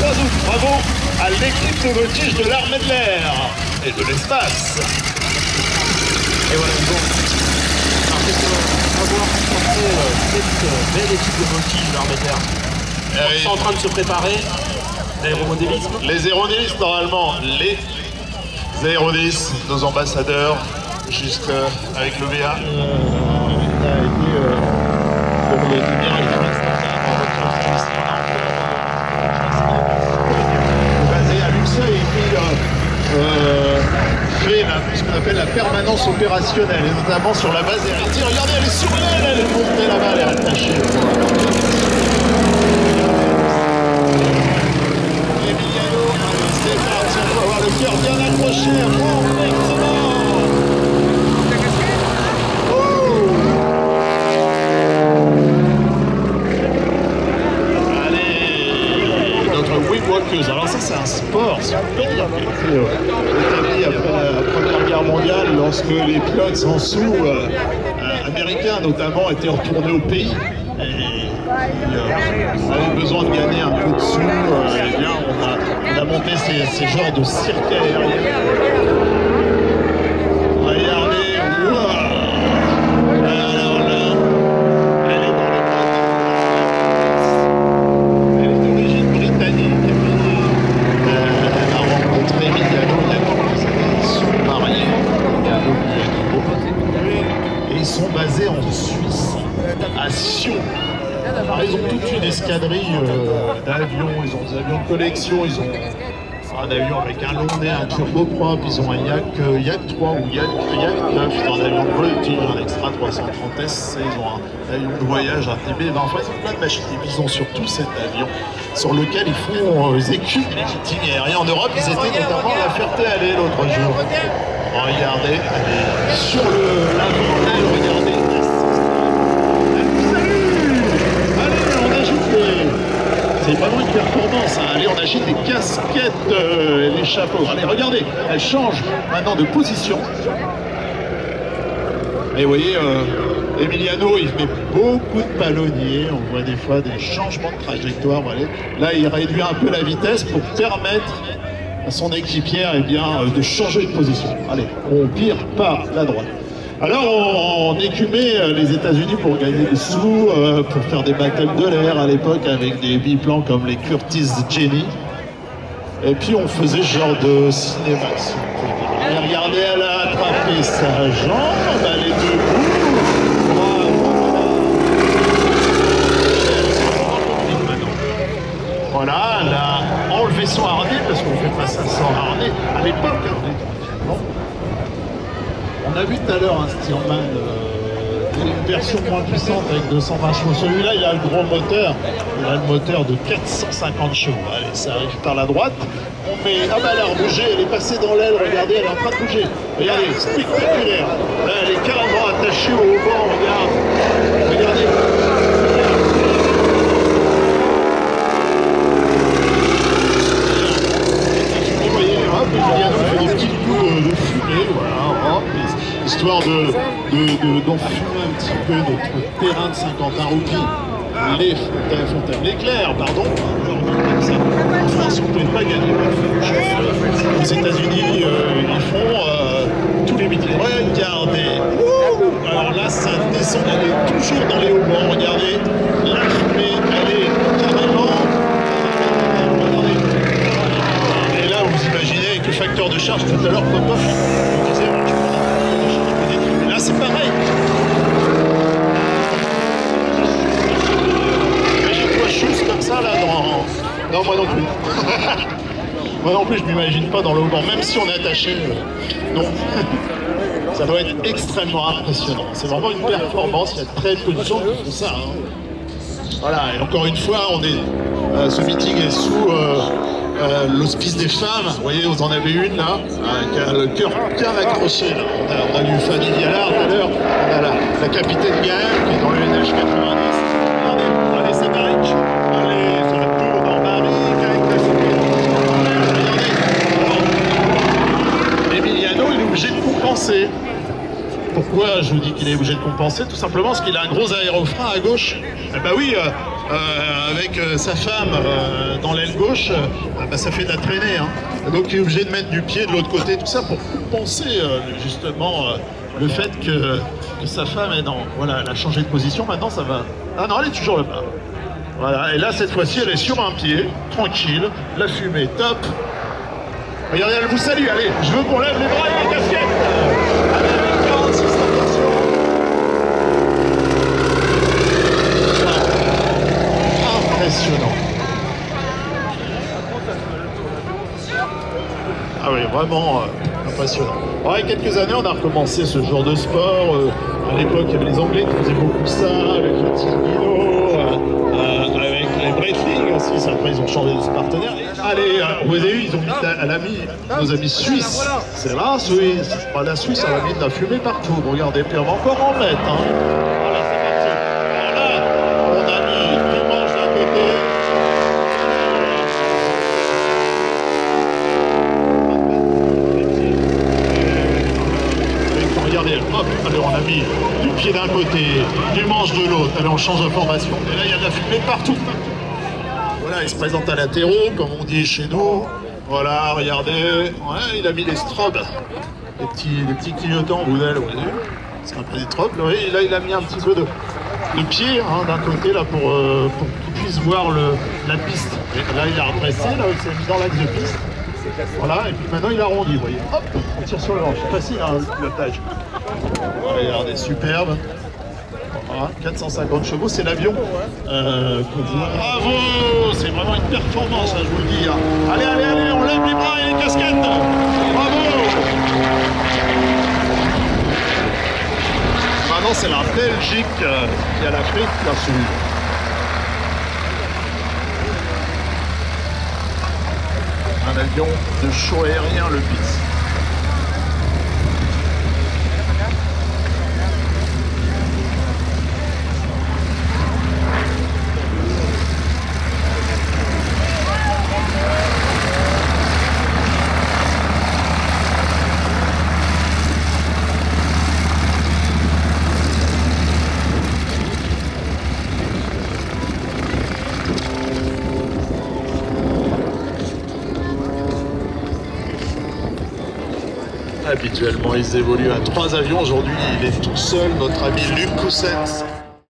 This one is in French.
3 août. Bravo à l'équipe de voltige de l'armée de l'air et de l'espace. Et voilà, bon. Alors, qu'est-ce qu'on va voir rencontrer cette belle équipe de voltige de l'armée de l'air. Ils sont en train de se préparer. L'aéromodélisme. Les aérodélistes, normalement, les aérodélistes, nos ambassadeurs, juste avec le VA. Basé à Luxeuil et puis fait ce qu'on appelle la permanence opérationnelle, et notamment sur la base héritière. Regardez, elle est sur l'aile, elle est montée là-bas, elle est attachée. Emiliano, c'est parti, on va avoir le cœur bien accroché. Alors ça c'est un sport, si on peut dire, qui a été établi après la Première Guerre mondiale, lorsque les pilotes sans sous américains notamment étaient retournés au pays et ils avaient besoin de gagner un peu de sous. Eh bien on a monté ces genres de cirques aériens. Regardez, wow. Basés en Suisse, à Sion. Alors, ils ont toute une escadrille d'avions, ils ont des avions de collection, ils ont un avion avec un long nez, un turboprop, ils ont un Yak 3 ou Yak 9, ils ont un avion de voltige, un Extra 330S, ils ont un avion de voyage, un TB, enfin ils ont plein de machines, et puis ils ont surtout cet avion sur lequel ils écupent les meetings aériens en Europe. Ils étaient notamment à la Ferté-Alais l'autre jour. Regardez, elle est sur l'avant-aile, regardez. Allez, on ajoute les... C'est vraiment une performance, hein. Allez, on agite les casquettes, les chapeaux. Allez, regardez, elle change maintenant de position. Et vous voyez, Emiliano, il met beaucoup de palonniers. On voit des fois des changements de trajectoire. Voilà. Là, il réduit un peu la vitesse pour permettre à son équipière de changer de position. Allez, on pire par la droite. Alors on écumait les États-Unis pour gagner des sous, pour faire des battles de l'air à l'époque avec des biplans comme les Curtiss Jenny. Et puis on faisait ce genre de cinéma. Et regardez, elle a attrapé sa jambe, elle est debout. Voilà, elle a enlevé son harnais, parce qu'on fait pas ça sans harnais à l'époque. Bon. On a vu tout à l'heure un Stearman, une version moins puissante avec 220 chevaux. Celui-là, il a le gros moteur. Il a le moteur de 450 chevaux. Allez, ça arrive par la droite. On met... Ah bah elle a rebougé, elle est passée dans l'aile, regardez, elle est en train de bouger. Regardez, spectaculaire. Là, elle est carrément attachée au haut-vent, regarde. Regardez. Fait des petits coups de fumée, voilà, hop, histoire d'enfumer un petit peu notre terrain de Saint-Quentin-Routy, les Fontaine-l'Éclair, pardon. En France, on ne peut pas gagner. Aux États-Unis, ils font tous les meetings. Regardez, alors là, ça descend, elle est toujours dans les hauts-vents, regardez, la fumée, elle est carrément... Vous imaginez avec le facteur de charge tout à l'heure, Popov, on disait, là c'est pareil. Imagine-toi chose comme ça là dans... Non, moi non plus. Moi non plus, je m'imagine pas dans le haut-vent, même si on est attaché. Non. Ça doit être extrêmement impressionnant. C'est vraiment une performance, il y a très peu de gens qui font ça. Hein. Voilà, et encore une fois, ce meeting est sous... l'hospice des femmes, vous voyez, vous en avez une là, qui a le cœur bien accroché. Là. On a eu Fanny Vialard tout à l'heure, on a la capitaine Gaël qui est dans le NH 90. Regardez, c'est Marek. Allez, sur le tour dans Marek avec la fumée. Regardez. Emiliano, il est obligé de compenser. Pourquoi je vous dis qu'il est obligé de compenser? Tout simplement parce qu'il a un gros aérofrein à gauche. Eh ben oui, avec sa femme dans l'aile gauche, bah, ça fait de la traînée. Hein. Donc il est obligé de mettre du pied de l'autre côté, tout ça pour compenser justement le fait que sa femme est dans... Voilà, elle a changé de position, maintenant ça va... Ah non, elle est toujours là-bas. Voilà, et là cette fois-ci elle est sur un pied, tranquille, la fumée, top. Regardez, elle vous salue, allez, je veux qu'on lève les bras et les casquettes. Allez, 46, attention. Impressionnant. Ah oui, vraiment impressionnant. Alors, il y a quelques années, on a recommencé ce genre de sport. À l'époque, il y avait les Anglais qui faisaient beaucoup ça, avec le Tigino, avec les breathing aussi. Après, ils ont changé de partenaire. Allez, vous avez vu, ils ont mis, elle a mis nos amis suisses. C'est la Suisse. Pas la Suisse, elle a mis de la fumée partout. Regardez, puis on va encore en mettre. Hein. Voilà, c'est parti. Voilà, on a mis du manche d'un côté. Regardez, hop, alors on a mis du pied d'un côté, du manche de l'autre. Alors on change de formation. Et là, il y a de la fumée partout. Voilà, il se présente à latéraux, comme on dit chez nous. Voilà, regardez. Ouais, il a mis des strobes. Les petits clignotants, vous avez vu. C'est un peu des strobes. Oui, là, il a mis un petit peu de pied hein, d'un côté là pour qu'il puisse voir la piste. Et là, il a redressé, là, il s'est mis dans l'axe de piste. Voilà, et puis maintenant il arrondit, vous voyez. Hop, on tire sur le manche. C'est facile, hein, le pilotage. Regardez, superbe. Voilà, 450 chevaux, c'est l'avion qu'on voit. Bravo! C'est vraiment une performance, hein, je vous le dis. Hein. Allez, allez, allez, on lève les bras et les casquettes! Bravo! Maintenant, c'est la Belgique qui a l'Afrique là-dessus. Un avion de show aérien, le BIS. Habituellement, ils évoluent à 3 avions. Aujourd'hui, il est tout seul, notre ami Luc Coussens.